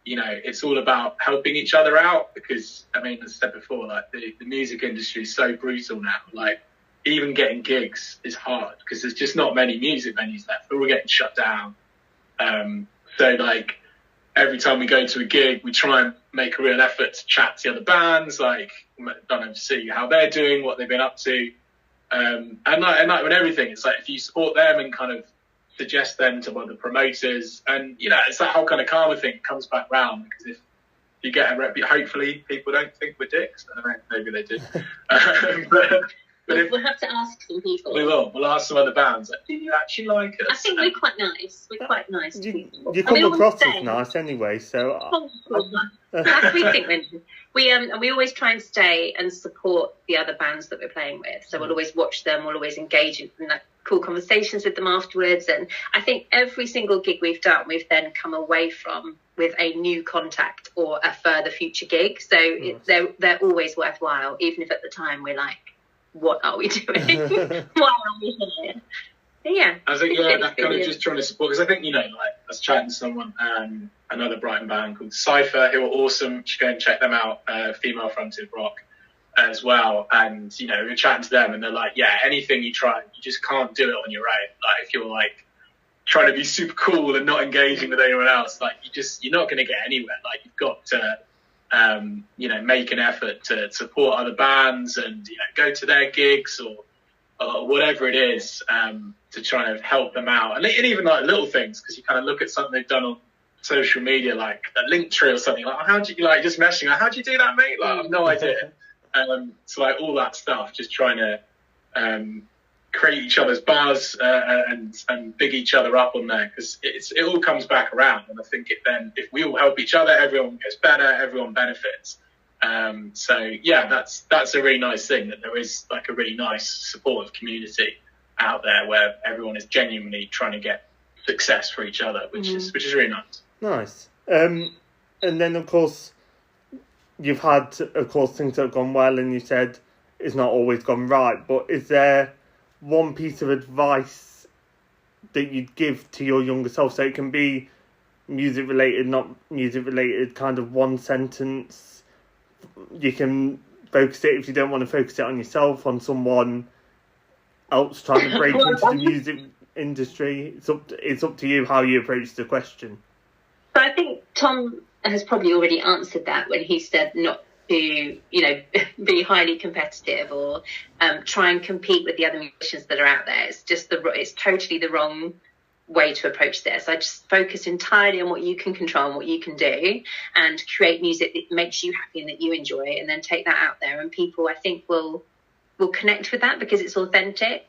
you know, it's all about helping each other out, because I mean, as I said before, like the music industry is so brutal now. Like even getting gigs is hard because there's just not many music venues left. They're all getting shut down. So like every time we go to a gig, we try and make a real effort to chat to the other bands, like don't know, see how they're doing, what they've been up to. And like with everything, it's like if you support them and kind of suggest them to other promoters, and you know, it's that whole kind of karma thing comes back round, because if you get a hopefully people don't think we're dicks. I don't know, maybe they do. We'll have to ask some people. We will. We'll ask some other bands. Like, do you actually like us? I think we're quite nice. We're quite nice people. You come across as nice anyway, so. That's we think we always try and stay and support the other bands that we're playing with. So we'll always watch them. We'll always engage in like cool conversations with them afterwards. And I think every single gig we've done, we've then come away from with a new contact or a further future gig. So they're always worthwhile, even if at the time we're like, what are we doing? Why are we here? But yeah. I think that kind of just trying to support, because I think, you know, like I was chatting to someone, another Brighton band called Cypher, who are awesome. You should go and check them out, female fronted rock as well. And, you know, we were chatting to them and they're like, yeah, anything you try, you just can't do it on your own. Like if you're like trying to be super cool and not engaging with anyone else, like you're not going to get anywhere. Like you've got to, you know, make an effort to support other bands and, you know, go to their gigs or whatever it is, to try and help them out. And even like little things, because you kind of look at something they've done on social media, like a link tree or something, like, how'd you, like, just messaging, like, how'd you do that, mate? Like, I've no idea. So like all that stuff, just trying to create each other's buzz and big each other up on there, because it all comes back around. And I think if we all help each other, everyone gets better, everyone benefits. So yeah, that's a really nice thing, that there is like a really nice supportive community out there where everyone is genuinely trying to get success for each other, which is really nice. Nice. And then of course you've had, of course, things that have gone well, and you said it's not always gone right, but is there one piece of advice that you'd give to your younger self? So it can be music related, not music related, kind of one sentence. You can focus it, if you don't want to focus it on yourself, on someone else trying to break into the music industry. It's up to you how you approach the question. So I think Tom has probably already answered that when he said not to, you know, be highly competitive or try and compete with the other musicians that are out there. It's just it's totally the wrong way to approach this. I just focus entirely on what you can control and what you can do, and create music that makes you happy and that you enjoy, and then take that out there, and people, I think, will connect with that because it's authentic.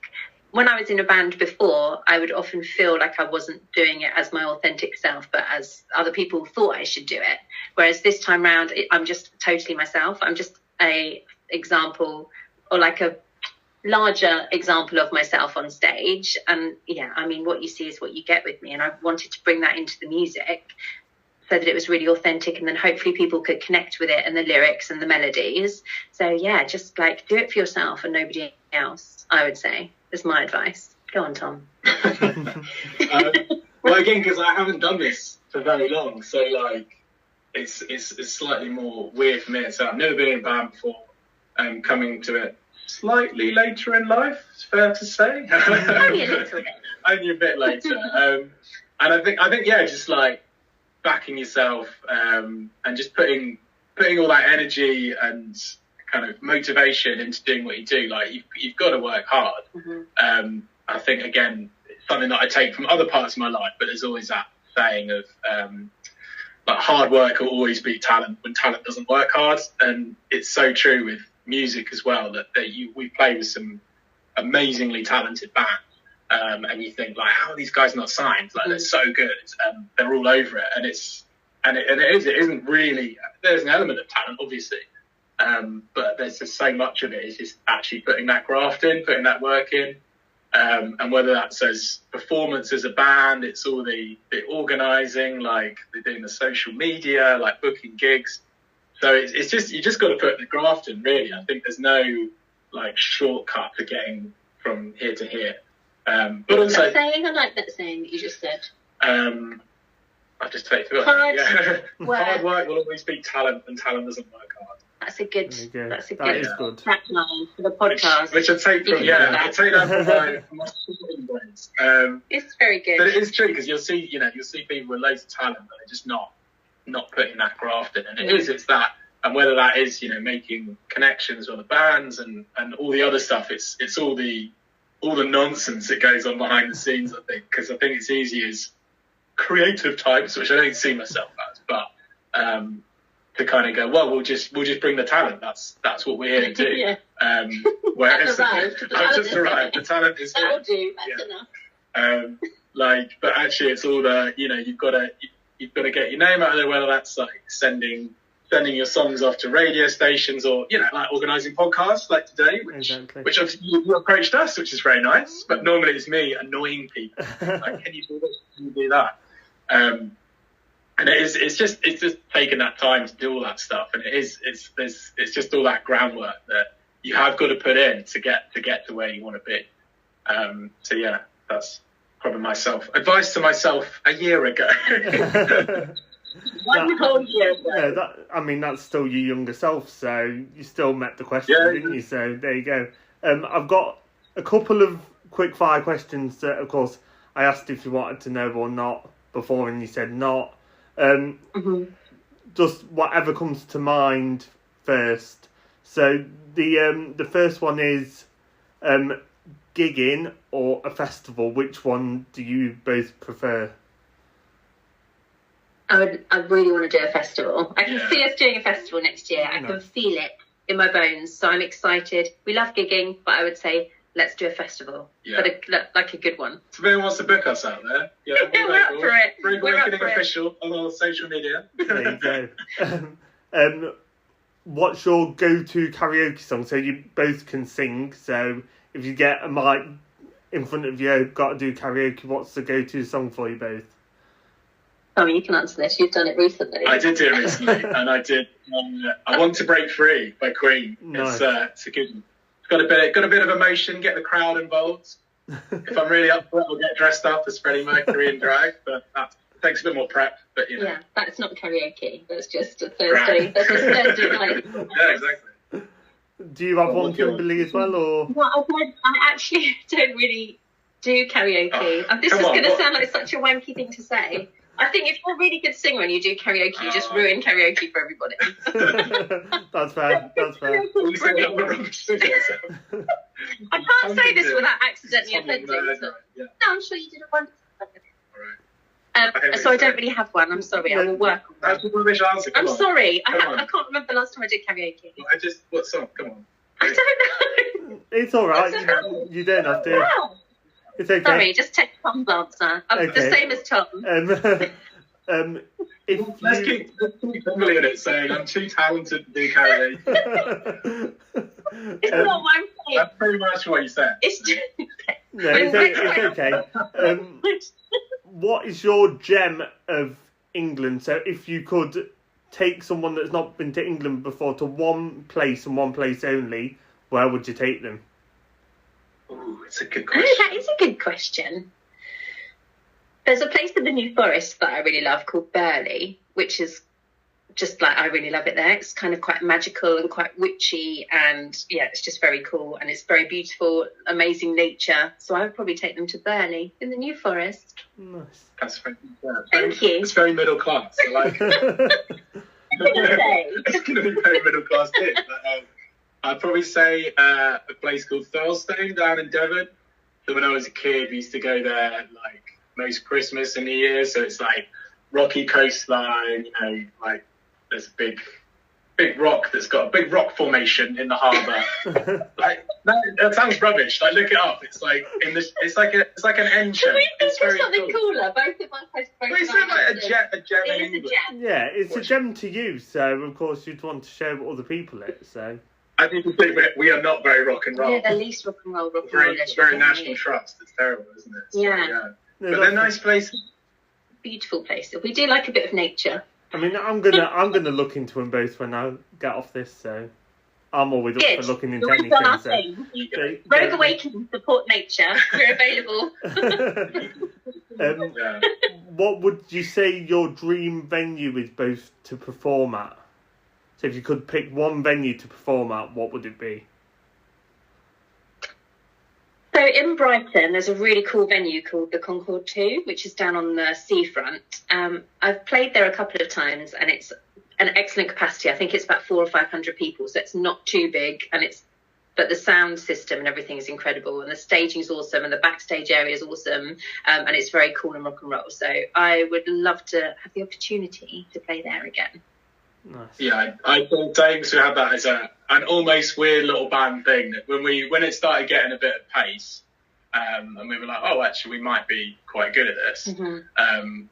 When I was in a band before, I would often feel like I wasn't doing it as my authentic self, but as other people thought I should do it. Whereas this time round, I'm just totally myself. I'm just a example, or like a larger example of myself on stage. And yeah, I mean, what you see is what you get with me. And I wanted to bring that into the music so that it was really authentic, and then hopefully people could connect with it and the lyrics and the melodies. So yeah, just like do it for yourself and nobody else, I would say, is my advice. Go on, Tom. Well, again, because I haven't done this for very long, so like it's slightly more weird for me. So I've never been in a band before, coming to it slightly later in life, it's fair to say. Only a little bit. Only a bit later. And I think yeah, just like backing yourself, and just putting all that energy and kind of motivation into doing what you do. Like you've got to work hard. I think again, it's something that I take from other parts of my life, but there's always that saying of like hard work will always beat talent when talent doesn't work hard, and it's so true with music as well. That we play with some amazingly talented bands. And you think like, how are these guys not signed? Like they're so good, they're all over it, and it isn't really. There's an element of talent, obviously, but there's just so much of it is just actually putting that graft in, putting that work in, and whether that's as performance as a band, it's all the organising, like they're doing the social media, like booking gigs. So it's just you just got to put the graft in, really. I think there's no like shortcut for getting from here to here. But also, that saying, I like that saying that you just said. I've just totally forgotten. Hard work will always beat talent, and talent doesn't work hard. That's a good. That's a good. That is good. Tagline for the podcast. Which I take from I take that from my brains. It's very good. But it is true because you'll see people with loads of talent, but they're just not putting that graft in, and it's that. And whether that is making connections with the bands and all the other stuff, it's all the nonsense that goes on behind the scenes, I think, because I think it's easy as creative types, which I don't see myself as, but to kind of go, well, we'll just bring the talent. That's what we're here to do. Yeah. Whereas I've just arrived. The talent is here. That'll do. That's enough. But actually, it's all the you've got to get your name out there. Whether that's like sending your songs off to radio stations, or like organising podcasts like today, which obviously you approached us, which is very nice. But normally it's me annoying people, like, can you do this? Can you do that? And it's just taking that time to do all that stuff, and it's just all that groundwork that you have got to put in to get to where you want to be. So yeah, that's probably advice to myself a year ago. One whole year ago. That's still your younger self, so you still met the question, didn't you? So there you go. I've got a couple of quick fire questions that, of course, I asked if you wanted to know or not before, and you said not. Just whatever comes to mind first. So the first one is gigging or a festival. Which one do you both prefer? I really want to do a festival. I can see us doing a festival next year. I can feel it in my bones. So I'm excited. We love gigging, but I would say let's do a festival. Yeah. But like a good one. So if anyone wants to book us out there, we're up for it. We're up for it. Official on our social media. There you go. What's your go-to karaoke song? So you both can sing. So if you get a mic in front of you, got to do karaoke, what's the go-to song for you both? Oh, you can answer this. You've done it recently. I did do it recently, and I did. I Want to Break Free by Queen. Nice. It's a good one. It's got a bit of emotion. Get the crowd involved. If I'm really up for it, I'll get dressed up as Freddie Mercury in drag, but that takes a bit more prep. But yeah, that's not karaoke. That's just a Thursday. That's just Thursday night. Yeah, exactly. Do you have one, Kimberly, as well, or? Well, I actually don't really do karaoke. This is going to sound like such a wanky thing to say. I think if you're a really good singer and you do karaoke, you just ruin karaoke for everybody. That's fair. I can't say this without accidentally offending someone. No, I'm sure you did a wonderful job. So I don't really have one. I'm sorry. I will work on that. That's a rubbish answer. I'm sorry. I can't remember the last time I did karaoke. What song? Come on. I don't know. It's all right. You don't have to. Wow. It's okay. Sorry, just take Tom's answer. I'm the same as Tom. Let's keep Emily in it saying I'm too talented to do karaoke. It's not my point. That's pretty much what you said. It's just... No, it's okay. What is your gem of England? So if you could take someone that's not been to England before to one place and one place only, where would you take them? Ooh, it's a good question. That is a good question. There's a place in the New Forest that I really love called Burley, which is just like, I really love it there. It's kind of quite magical and quite witchy, and yeah, it's just very cool, and it's very beautiful, amazing nature. So I would probably take them to Burley in the New Forest. Nice. That's very, Thank you. It's very middle class. I like it. It's going to be very middle class too. I'd probably say a place called Thurlestone down in Devon. So when I was a kid, we used to go there like most Christmas and New Year. So it's like rocky coastline, you know, like there's a big rock that's got a big rock formation in the harbour. Like that sounds rubbish. Like look it up. It's like it's like an engine. Can we think It's of very something cool. cooler? Both of us It's not like a gem It in is a England. gem. Yeah, it's a gem to you, so of course you'd want to share with other people it. So I think we are not very rock and roll. Yeah, the least rock and roll. It's very National Trust. It's terrible, isn't it? So, Yeah. No, But they're nice places. Beautiful place. We do like a bit of nature. I mean, I'm gonna look into them both when I get off this. So I'm always up Good. for looking into We've done our anything. thing. So, Rogue Awakening, support nature. We're available. Yeah. What would you say your dream venue is both to perform at? So if you could pick one venue to perform at, what would it be? So in Brighton, there's a really cool venue called the Concorde 2, which is down on the seafront. I've played there a couple of times, and it's an excellent capacity. I think it's about 400 or 500 people, so it's not too big, but the sound system and everything is incredible, and the staging is awesome, and the backstage area is awesome, and it's very cool and rock and roll. So I would love to have the opportunity to play there again. Nice. Yeah, I thought Dames who had that as an almost weird little band thing. That when it started getting a bit of pace, and we were like, oh, actually, we might be quite good at this. Mm-hmm.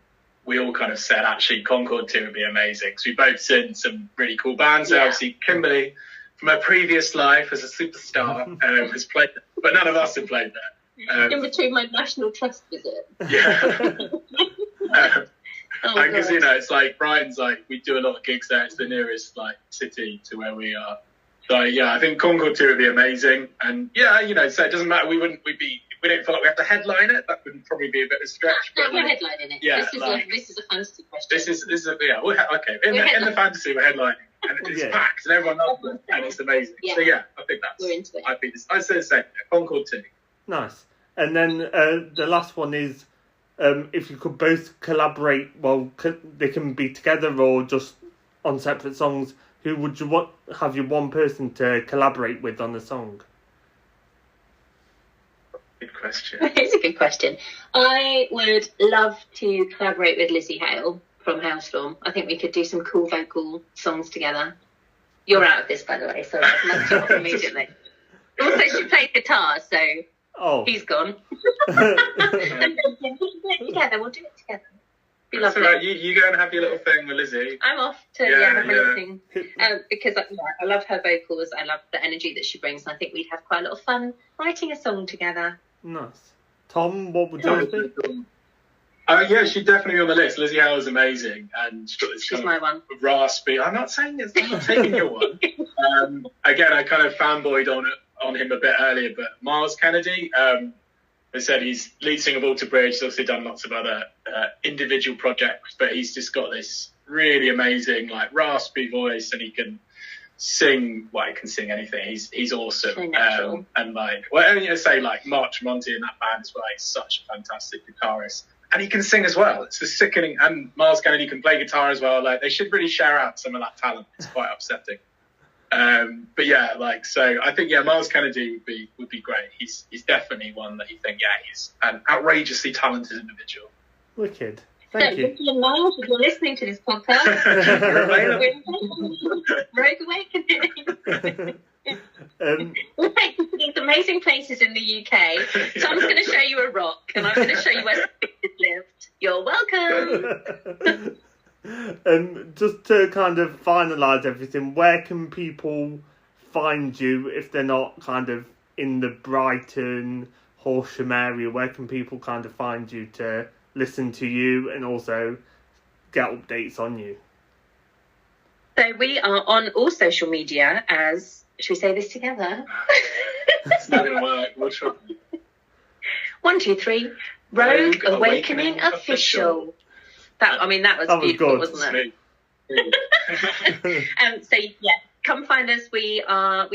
We all kind of said, actually, Concorde 2 would be amazing. So we both seen some really cool bands. So Yeah. obviously, Kimberly, from her previous life as a superstar, has played there, but none of us have played there. In between my National Trust visit. Yeah. Oh, Because, God. you know, it's like Brighton's like, we do a lot of gigs there. It's the nearest like city to where we are. So, yeah, I think Concorde 2 would be amazing. And, yeah, you know, so it doesn't matter. We don't feel like we have to headline it. That would probably be a bit of a stretch. No, But we're headlining it. Yeah, This is a fantasy question. this is okay. In the fantasy, we're headlining. And it's Yeah. packed and everyone loves it. And it's amazing. Yeah. So, yeah, I think We're into it. I'd say the same. Concorde 2. Nice. And then the last one is, if you could both collaborate, they can be together or just on separate songs, who would you have your one person to collaborate with on the song? Good question. It's a good question. I would love to collaborate with Lizzie Hale from Hailstorm. I think we could do some cool vocal songs together. You're out of this, by the way, so I've knocked you off immediately. Also, she played guitar, so Oh. he's gone. We can do it together. We'll do it together. Be That's lovely. all right. You go and have your little thing with Lizzie. I'm off to have my little thing. Because I love her vocals. I love the energy that she brings. And I think we'd have quite a lot of fun writing a song together. Nice. Tom, what would yours be? Yeah, she'd definitely be on the list. Lizzie Hale is amazing, and she's got this She's kind my of one. raspy. I'm not taking your one. Again, I kind of fanboyed on him a bit earlier, but Miles Kennedy. They said he's lead singer of Alter Bridge. He's obviously done lots of other individual projects, but he's just got this really amazing, like raspy voice, and he can sing. Well, he can sing anything. He's awesome. So natural. And like, well, you say like March Monty in that band as well. He's such a fantastic guitarist. And he can sing as well. It's just sickening. And Miles Kennedy can play guitar as well. Like, they should really share out some of that talent. It's quite upsetting. But yeah, like, so I think, yeah, Miles Kennedy would be great. He's definitely one that you think, yeah, he's an outrageously talented individual. Wicked. So, Thank you. Ricky and Miles, if you're listening to this podcast, You're available. Rogue Awakening. Um, We'll take you to these amazing places in the UK. Tom's going to show you a rock, and I'm going to show you where Steve lived. You're welcome. Just to kind of finalise everything, where can people find you if they're not kind of in the Brighton, Horsham area? Where can people kind of find you to listen to you and also get updates on you? So we are on all social media as, should we say this together? It's not going to work. We'll try. 1, 2, 3. Rogue Awakening Official. That was beautiful, good. wasn't it? So yeah, come find us. We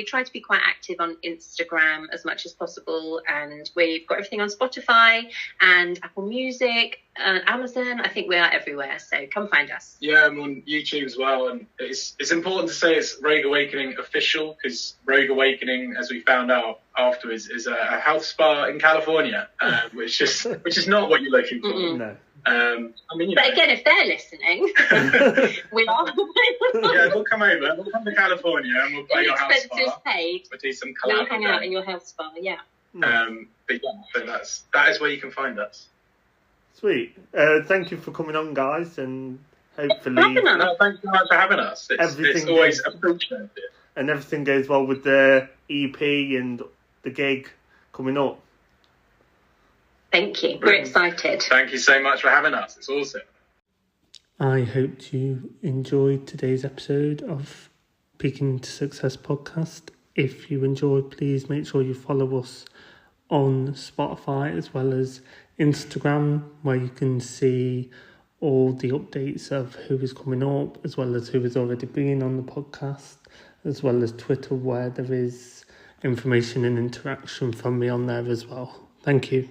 try to be quite active on Instagram as much as possible, and we've got everything on Spotify and Apple Music and Amazon. I think we are everywhere, so come find us. Yeah, I'm on YouTube as well, and it's important to say it's Rogue Awakening official, because Rogue Awakening, as we found out afterwards, is a health spa in California, which is not what you're looking for. Mm-mm. No. I mean, but again, if they're listening, we are. Yeah, we'll come over. We'll come to California and we'll play your house spa. Paid. We'll do some We'll hang out in your health spa. Yeah. But yeah, so that is where you can find us. Sweet. Thank you for coming on, guys, and hopefully No, thanks so much for having us. It's always appreciated. And everything goes well with the EP and the gig coming up. Thank you. We're excited. Thank you so much for having us. It's awesome. I hope you enjoyed today's episode of Peaking to Success podcast. If you enjoyed, please make sure you follow us on Spotify as well as Instagram, where you can see all the updates of who is coming up, as well as who has already been on the podcast, as well as Twitter, where there is information and interaction from me on there as well. Thank you.